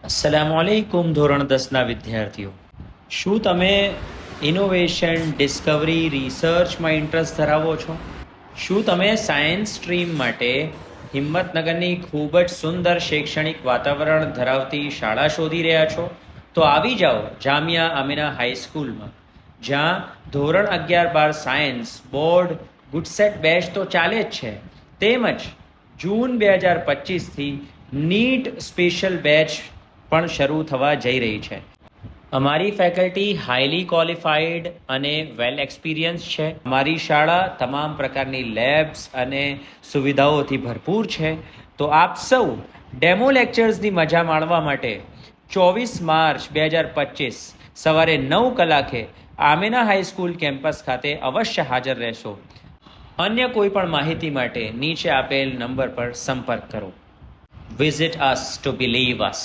અસલામુઅલૈકુમ ધોરણ 10ના વિદ્યાર્થીઓ, શું તમે ઇનોવેશન, ડિસ્કવરી, રિસર્ચમાં ઇન્ટરેસ્ટ ધરાવો છો? શું તમે સાયન્સ સ્ટ્રીમ માટે હિંમતનગરની ખૂબ જ સુંદર શૈક્ષણિક વાતાવરણ ધરાવતી શાળા શોધી રહ્યા છો? તો આવી જાઓ જામિયા અમીના હાઈસ્કૂલમાં, જ્યાં ધોરણ 11-12 સાયન્સ બોર્ડ ગુડસેટ બેચ તો ચાલે જ છે, તેમજ જૂન 2025થી નીટ સ્પેશિયલ બેચ પણ શરૂ થવા જઈ રહી છે. અમારી ફેકલ્ટી હાઈલી ક્વોલિફાઈડ અને વેલ એક્સપિરિયન્સ છે. અમારી શાળા તમામ પ્રકારની લેબ્સ અને સુવિધાઓથી ભરપૂર છે. તો આપ સૌ ડેમો લેક્ચર્સની મજા માણવા માટે 24 માર્ચ 2025 સવારે 9 કલાકે આમીના હાઈસ્કૂલ કેમ્પસ ખાતે અવશ્ય હાજર રહેશો. અન્ય કોઈ પણ માહિતી માટે નીચે આપેલ નંબર પર સંપર્ક કરો. Visit us to believe us.